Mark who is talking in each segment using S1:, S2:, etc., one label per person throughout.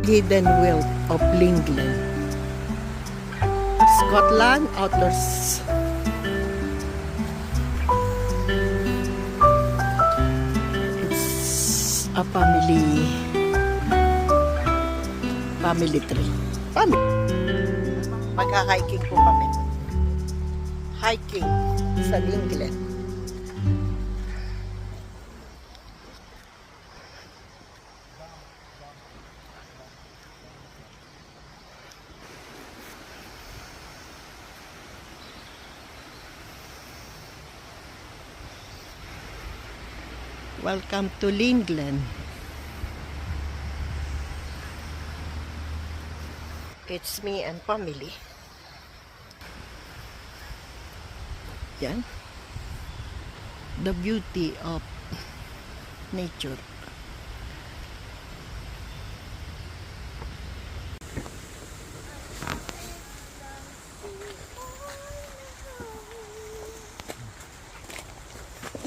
S1: Hidden Wealth of Lingland. Scotland Outdoors. It's a family tree. Magha-hiking po kami. Hiking sa Lingland. Welcome to Lingland. It's me and family. Yan. The beauty of nature.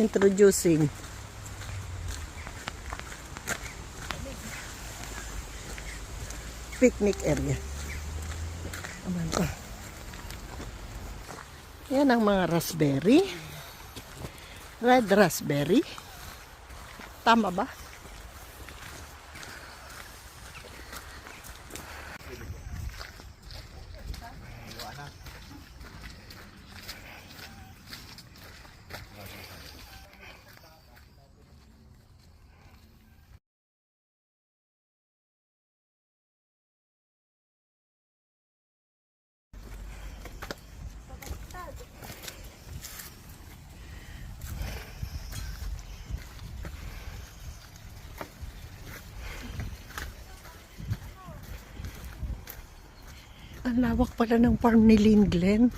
S1: Introducing picnic area. Aman pa. Yan ang mga raspberry. Red raspberry. Tama ba? Ang lawak pala ng farm ni Lingland.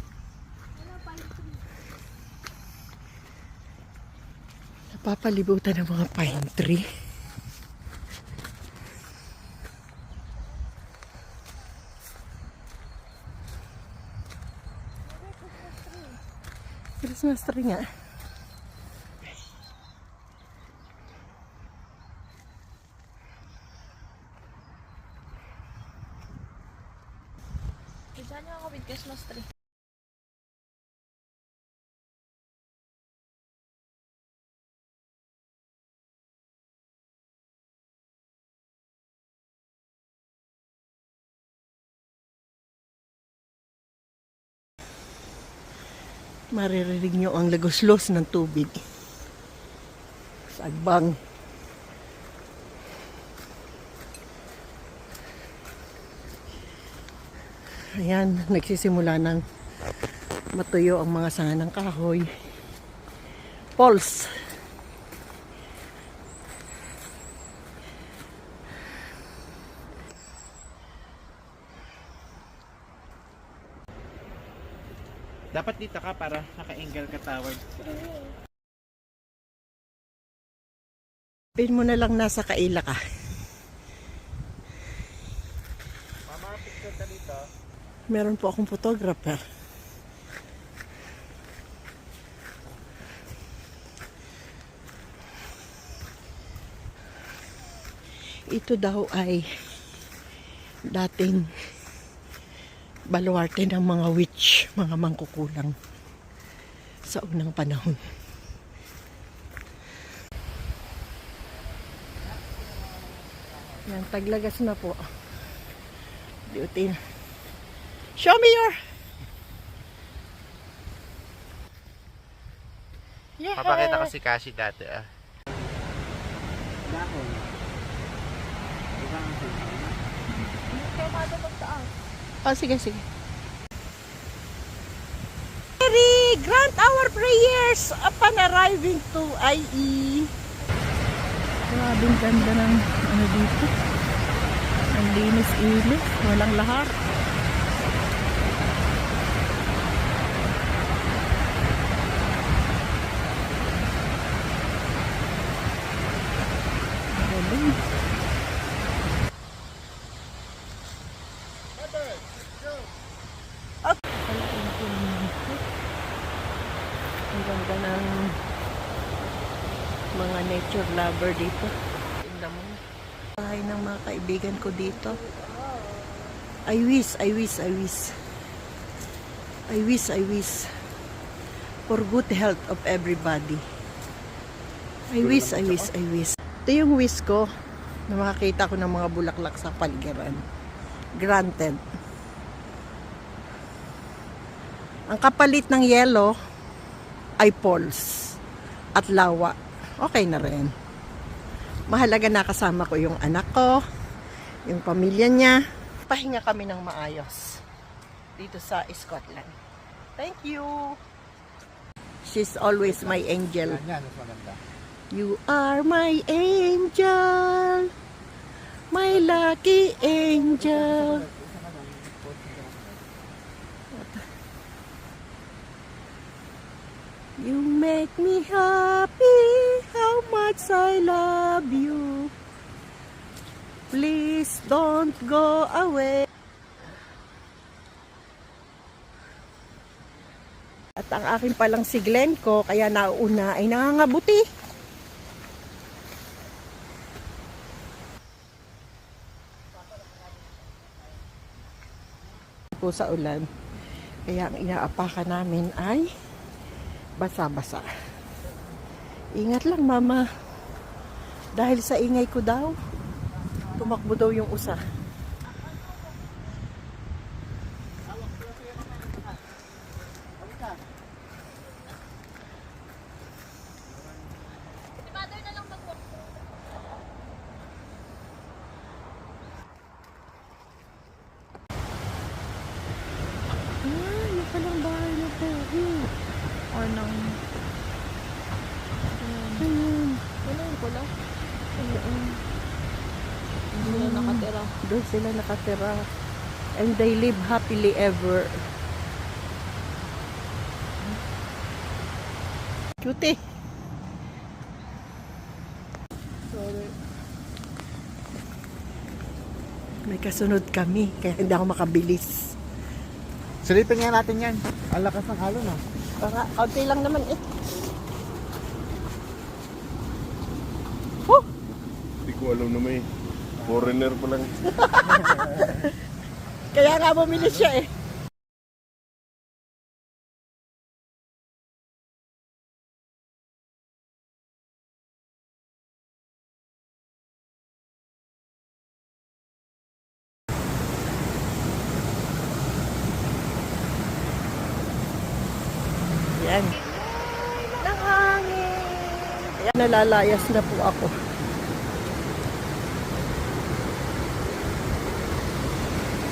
S1: Napapalibutan ng mga pine tree. Christmas tree nga.
S2: Saan yung ako with Christmas tree?
S1: Maririnig nyo ang lagoslos ng tubig. Sagbang. Ayan, nagsisimula ng matuyo ang mga sanga ng kahoy. Poles.
S3: Dapat dito ka para naka-angle ka toward.
S1: Pin mo na lang nasa kaila ka.
S3: Mama, picture ka dito.
S1: Meron po akong photographer. Ito daw ay dating baluarte ng mga witch, mga mangkukulang sa unang panahon. Yan, taglagas na po. Duty. Show me your... Yeah.
S3: Papakita ko si Kashi dati ah.
S2: Kaya kada magtaas.
S1: Oh, sige, sige. Mary, grant our prayers upon arriving to IE. Grabing ganda ng ano dito. Ang linis-inis. Walang lahar. Galing. Ang ganda ng mga nature lover dito. Tingnan mo. Bahay ng mga kaibigan ko dito. I wish for good health of everybody. I wish. Ito yung wish ko na makakita ko ng mga bulaklak sa paligiran. Granted. Ang kapalit ng yellow ay falls at lawa. Okay na rin. Mahalaga na kasama ko yung anak ko, yung pamilya niya. Pahinga kami ng maayos dito sa Scotland. Thank you. She's always my angel.
S3: Yan, mas maganda.
S1: You are my angel, my lucky angel. You make me happy, how much I love you. Please don't go away. At ang akin palang si Glenn ko, kaya nauna ay nangangabuti. Po sa ulan. Kaya ang inaapakan namin ay basa-basa. Ingat lang, mama. Dahil sa ingay ko daw, tumakbo daw yung usa.
S2: Si mother na lang mag-walk.
S1: Yung palang bahay na po.
S2: Or nang...
S1: Ayun.
S2: Wala yung pula. Hindi na nakatira.
S1: Doon sila nakatira. And they live happily ever. Cutie.
S3: Sorry.
S1: May kasunod kami, kaya hindi ako makabilis.
S3: Silipin nga natin yan. Ang lakas ng alon ah.
S1: Para, kaunti lang naman eh. Oh!
S4: Hindi ko alam na may foreigner pa lang.
S1: Kaya nga bumili siya eh. Yan. Ng hangin. Ayan, nalalayas na po ako.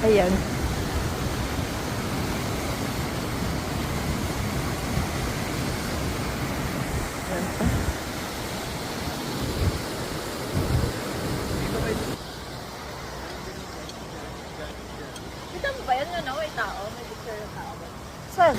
S1: Ayan. Ayan pa.
S2: Kita mo ba yan? Ano? May tao? May picture ng tao ba?
S1: Saan?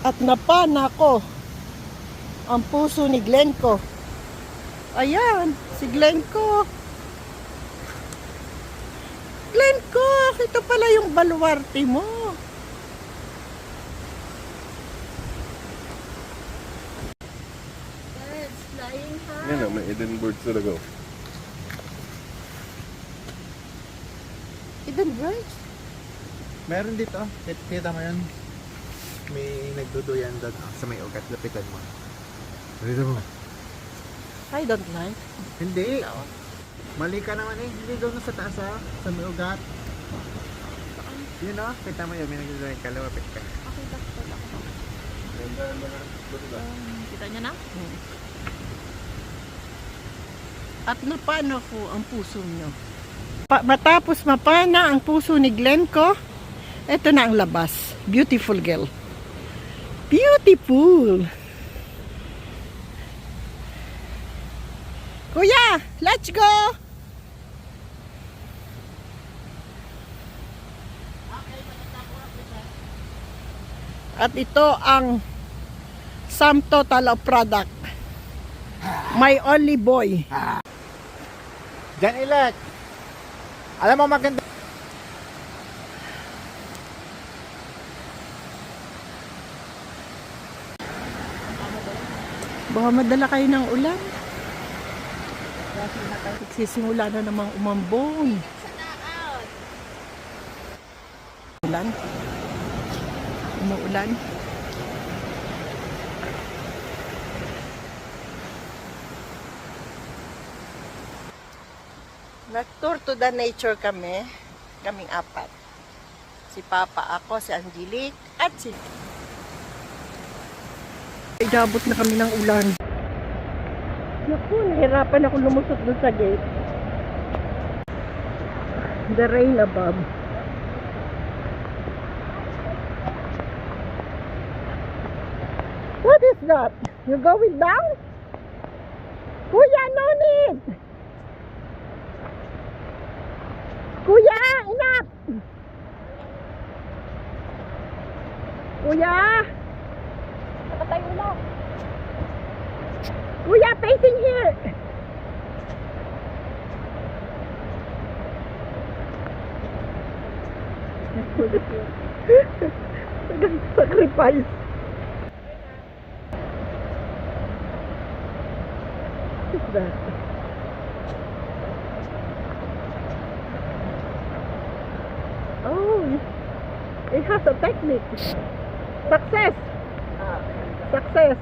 S1: At napana ko ang puso ni Glenco. Ayan, si Glenco. Glenco, ito pala yung baluarte mo. Birds flying high.
S4: Yan na, may Eden birds talaga.
S1: Eden birds?
S3: Meron dito. Kita mo yun? May nagduduyan doon sa may ugat. Lapitan mo. Dito mo.
S1: I don't like.
S3: Hindi. Mali ka naman eh. Hindi doon sa taas ha. Sa may ugat. Yun o. Kita mo yun. May nagduduyan ka. Lumapit ka.
S2: Nakita ko pala ako. Kita niya na?
S1: At napana ko ang puso nyo. Matapos mapana ang puso ni Glenco, ito na ang labas. Beautiful girl. Beautiful. Kuya, let's go. At ito ang sum total of product. My only boy.
S3: Jan Ilet. Alam mo maganda.
S1: Baka madala kayo ng ulan. Nagsisimula na namang umambon. Ulan. Umuulan. Nag-tour to the nature kami. Kaming apat. Si Papa, ako, si Angelique, at si... Inabot na kami ng ulan. Naku, nahirapan ako lumusot dun sa gate. The rain above. What is that? You going down? Kuya, no need! Kuya, enough! Kuya!
S2: Nakatayo lang.
S1: Kuya, facing here! Sacrifice. What is that? Oh, it has a technique. Success! Success!